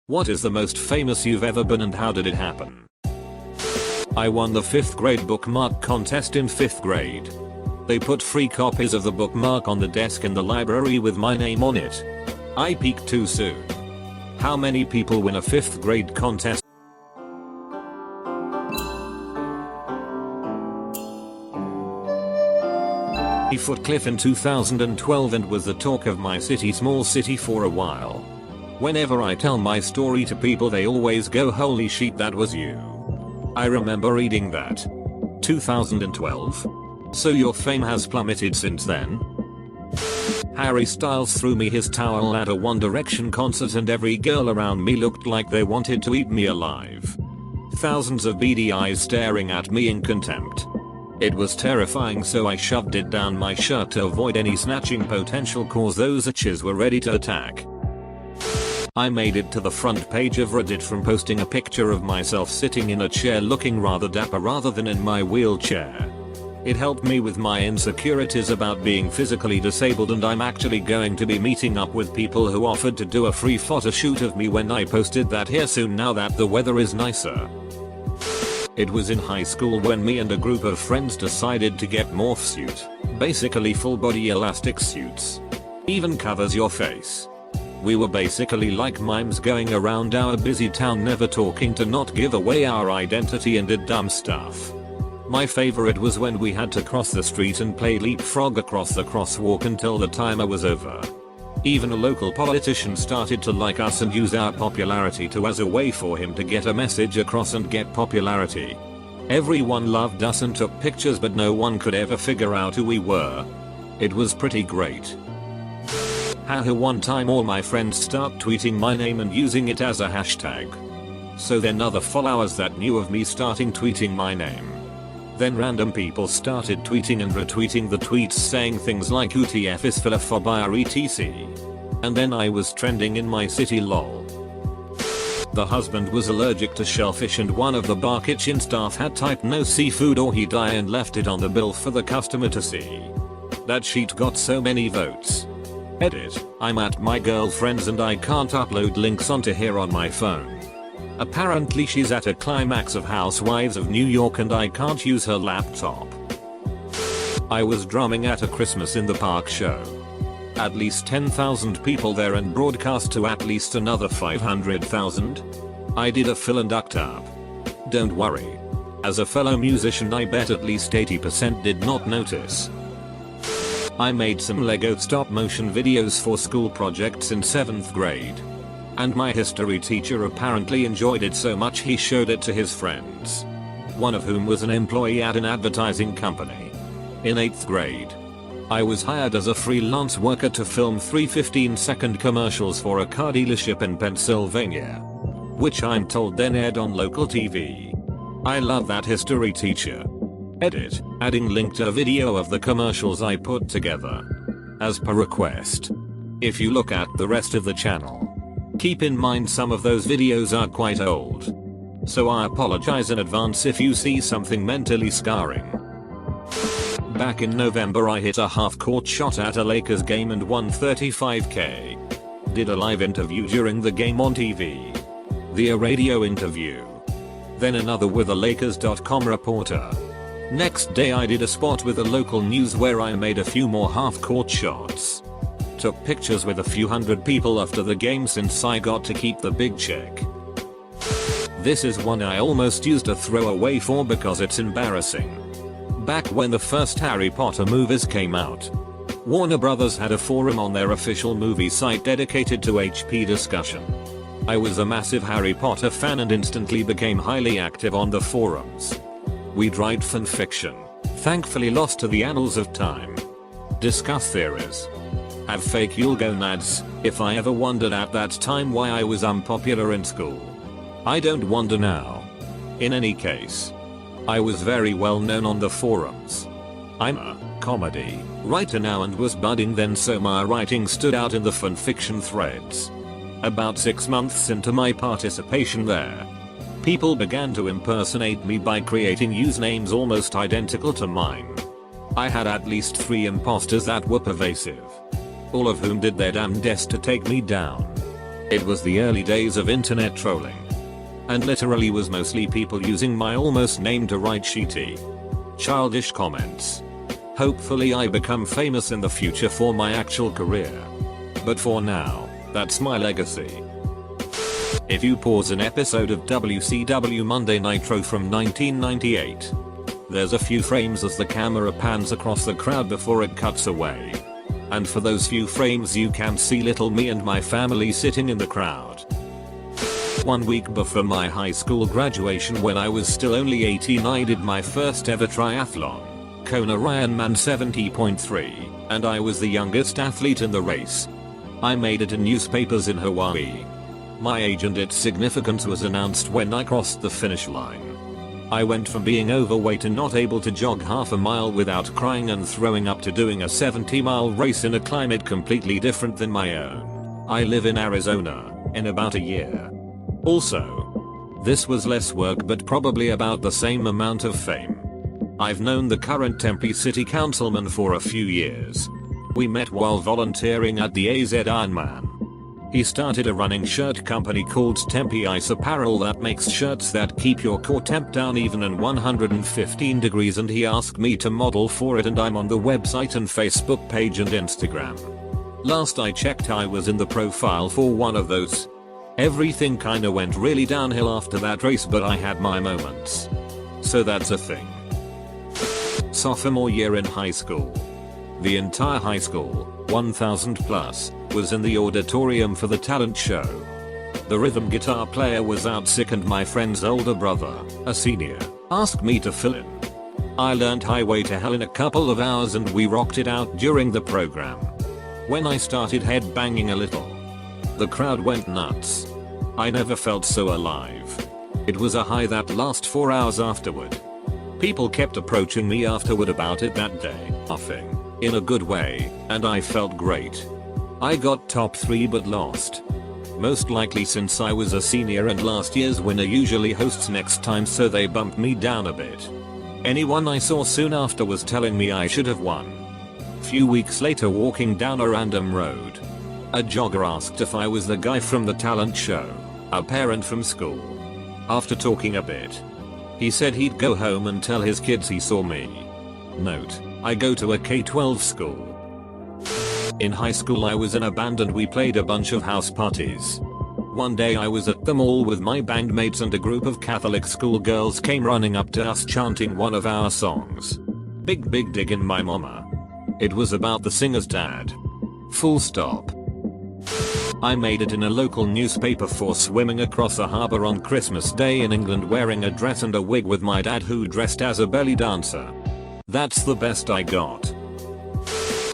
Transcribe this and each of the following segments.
What is the most famous you've ever been and how did it happen? I won the 5th grade bookmark contest in 5th grade. They put free copies of the bookmark on the desk in the library with my name on it. I peaked too soon. How many people win a 5th grade contest? Foot cliff in 2012 and was the talk of my small city for a while. Whenever I tell my story to people they always go, holy shit, that was you. I remember reading that. 2012? So your fame has plummeted since then? Harry Styles threw me his towel at a One Direction concert and every girl around me looked like they wanted to eat me alive. Thousands of beady eyes staring at me in contempt. It was terrifying, so I shoved it down my shirt to avoid any snatching potential cause those itches were ready to attack. I made it to the front page of Reddit from posting a picture of myself sitting in a chair looking rather dapper rather than in my wheelchair. It helped me with my insecurities about being physically disabled, and I'm actually going to be meeting up with people who offered to do a free photo shoot of me when I posted that here soon now that the weather is nicer. It was in high school when me and a group of friends decided to get morph suit, basically full body elastic suits. Even covers your face. We were basically like mimes going around our busy town never talking to not give away our identity and did dumb stuff. My favorite was when we had to cross the street and play leapfrog across the crosswalk until the timer was over. Even a local politician started to like us and use our popularity as a way for him to get a message across and get popularity. Everyone loved us and took pictures, but no one could ever figure out who we were. It was pretty great. Haha, one time all my friends start tweeting my name and using it as a hashtag. So then other followers that knew of me starting tweeting my name. Then random people started tweeting and retweeting the tweets saying things like UTF is philophobia etc. And then I was trending in my city, lol. The husband was allergic to shellfish and one of the bar kitchen staff had typed no seafood or he'd die and left it on the bill for the customer to see. That sheet got so many votes. Edit, I'm at my girlfriend's and I can't upload links onto here on my phone. Apparently she's at a climax of Housewives of New York and I can't use her laptop. I was drumming at a Christmas in the Park show. At least 10,000 people there and broadcast to at least another 500,000. I did a fill and ducked up. Don't worry. As a fellow musician I bet at least 80% did not notice. I made some Lego stop motion videos for school projects in 7th grade. And my history teacher apparently enjoyed it so much he showed it to his friends. One of whom was an employee at an advertising company. In 8th grade, I was hired as a freelance worker to film 3 15-second commercials for a car dealership in Pennsylvania. Which I'm told then aired on local TV. I love that history teacher. Edit, adding link to a video of the commercials I put together. As per request. If you look at the rest of the channel, keep in mind some of those videos are quite old. So I apologize in advance if you see something mentally scarring. Back in November I hit a half-court shot at a Lakers game and won $35K. Did a live interview during the game on TV. The radio interview. Then another with a Lakers.com reporter. Next day I did a spot with a local news where I made a few more half-court shots. Took pictures with a few hundred people after the game since I got to keep the big check. This is one I almost used a throwaway for because it's embarrassing. Back when the first Harry Potter movies came out, Warner Brothers had a forum on their official movie site dedicated to HP discussion. I was a massive Harry Potter fan and instantly became highly active on the forums. We'd write fanfiction, thankfully lost to the annals of time. Discuss theories. Have fake Yule gonads, if I ever wondered at that time why I was unpopular in school. I don't wonder now. In any case, I was very well known on the forums. I'm a comedy writer now and was budding then, so my writing stood out in the fanfiction threads. About 6 months into my participation there, people began to impersonate me by creating usernames almost identical to mine. I had at least 3 imposters that were pervasive. All of whom did their damnedest to take me down. It was the early days of internet trolling. And literally was mostly people using my almost name to write shitty, childish comments. Hopefully I become famous in the future for my actual career. But for now, that's my legacy. If you pause an episode of WCW Monday Nitro from 1998, there's a few frames as the camera pans across the crowd before it cuts away. And for those few frames you can see little me and my family sitting in the crowd. 1 week before my high school graduation, when I was still only 18, I did my first ever triathlon, Kona Ironman 70.3, and I was the youngest athlete in the race. I made it in newspapers in Hawaii. My age and its significance was announced when I crossed the finish line. I went from being overweight and not able to jog half a mile without crying and throwing up to doing a 70-mile race in a climate completely different than my own. I live in Arizona, in about a year. Also, this was less work but probably about the same amount of fame. I've known the current Tempe City Councilman for a few years. We met while volunteering at the AZ Ironman. He started a running shirt company called Tempe Ice Apparel that makes shirts that keep your core temp down even in 115 degrees, and he asked me to model for it, and I'm on the website and Facebook page and Instagram. Last I checked I was in the profile for one of those. Everything kinda went really downhill after that race, but I had my moments. So that's a thing. Sophomore year in high school. The entire high school, 1000 plus, was in the auditorium for the talent show. The rhythm guitar player was out sick and my friend's older brother, a senior, asked me to fill in. I learned Highway to Hell in a couple of hours and we rocked it out during the program. When I started headbanging a little, the crowd went nuts. I never felt so alive. It was a high that lasted 4 hours afterward. People kept approaching me afterward about it that day, laughing, in a good way, and I felt great. I got top 3 but lost. Most likely since I was a senior and last year's winner usually hosts next time, so they bumped me down a bit. Anyone I saw soon after was telling me I should have won. Few weeks later, walking down a random road, a jogger asked if I was the guy from the talent show, a parent from school. After talking a bit, he said he'd go home and tell his kids he saw me. Note, I go to a K-12 school. In high school I was in a band and we played a bunch of house parties. One day I was at the mall with my bandmates and a group of Catholic schoolgirls came running up to us chanting one of our songs. Big Big Dig in My Mama. It was about the singer's dad. Full stop. I made it in a local newspaper for swimming across a harbour on Christmas Day in England wearing a dress and a wig with my dad who dressed as a belly dancer. That's the best I got.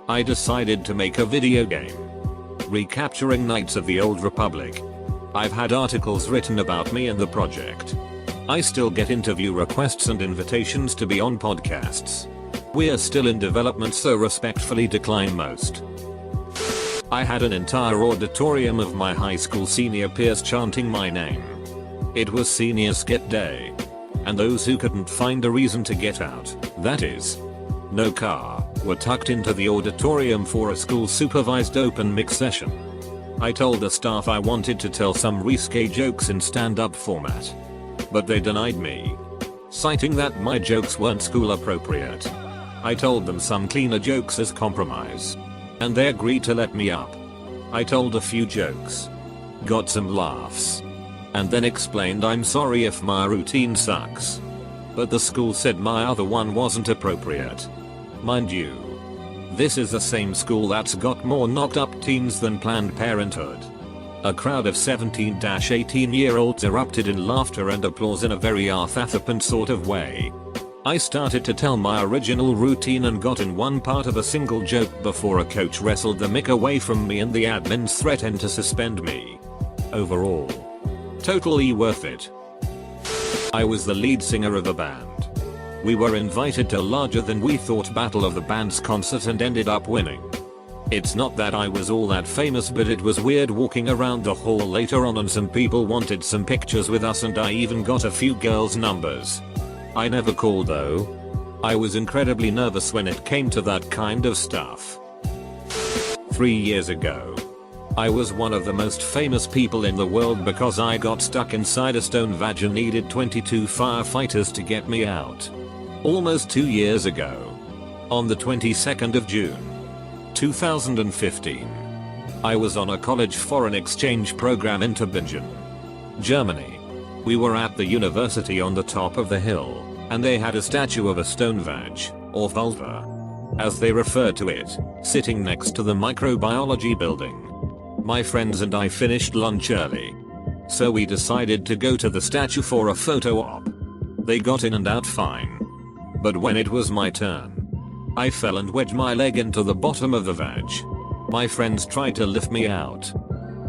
I decided to make a video game, recapturing Knights of the Old Republic. I've had articles written about me and the project. I still get interview requests and invitations to be on podcasts. We're still in development, so respectfully decline most. I had an entire auditorium of my high school senior peers chanting my name. It was senior skit day. And those who couldn't find a reason to get out, that is, no car, were tucked into the auditorium for a school supervised open mic session. I told the staff I wanted to tell some risque jokes in stand-up format, but they denied me, citing that my jokes weren't school appropriate. I told them some cleaner jokes as compromise, and they agreed to let me up. I told a few jokes, got some laughs, and then explained I'm sorry if my routine sucks. But the school said my other one wasn't appropriate. Mind you, this is the same school that's got more knocked up teens than Planned Parenthood. A crowd of 17-18-year-olds erupted in laughter and applause in a very Arthapant sort of way. I started to tell my original routine and got in one part of a single joke before a coach wrestled the mic away from me and the admins threatened to suspend me. Overall, totally worth it. I was the lead singer of a band. We were invited to larger than we thought Battle of the Bands concert and ended up winning. It's not that I was all that famous, but it was weird walking around the hall later on and some people wanted some pictures with us and I even got a few girls' numbers. I never called though. I was incredibly nervous when it came to that kind of stuff. 3 years ago, I was one of the most famous people in the world because I got stuck inside a stone vag and needed 22 firefighters to get me out. Almost 2 years ago. On the 22nd of June. 2015. I was on a college foreign exchange program in Tübingen, Germany. We were at the university on the top of the hill, and they had a statue of a stone vag, or vulva, as they referred to it, sitting next to the microbiology building. My friends and I finished lunch early, so we decided to go to the statue for a photo op. They got in and out fine. But when it was my turn, I fell and wedged my leg into the bottom of the vag. My friends tried to lift me out,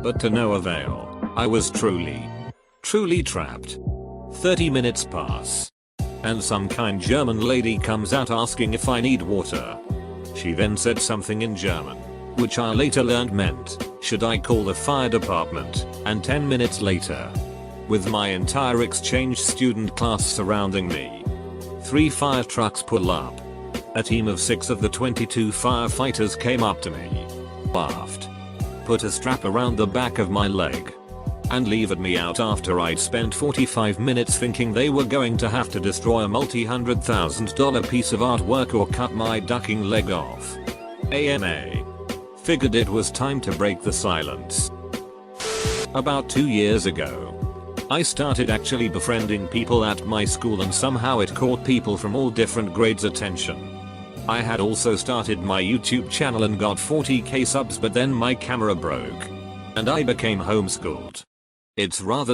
but to no avail. I was truly trapped. 30 minutes pass, and some kind German lady comes out asking if I need water. She then said something in German, which I later learned meant, should I call the fire department, and 10 minutes later, with my entire exchange student class surrounding me, 3 fire trucks pull up. A team of 6 of the 22 firefighters came up to me, laughed, put a strap around the back of my leg, and levered me out after I'd spent 45 minutes thinking they were going to have to destroy a multi-$100,000 piece of artwork or cut my ducking leg off. AMA. Figured it was time to break the silence. About 2 years ago, I started actually befriending people at my school, and somehow it caught people from all different grades' attention. I had also started my YouTube channel and got 40k subs, but then my camera broke, and I became homeschooled. It's rather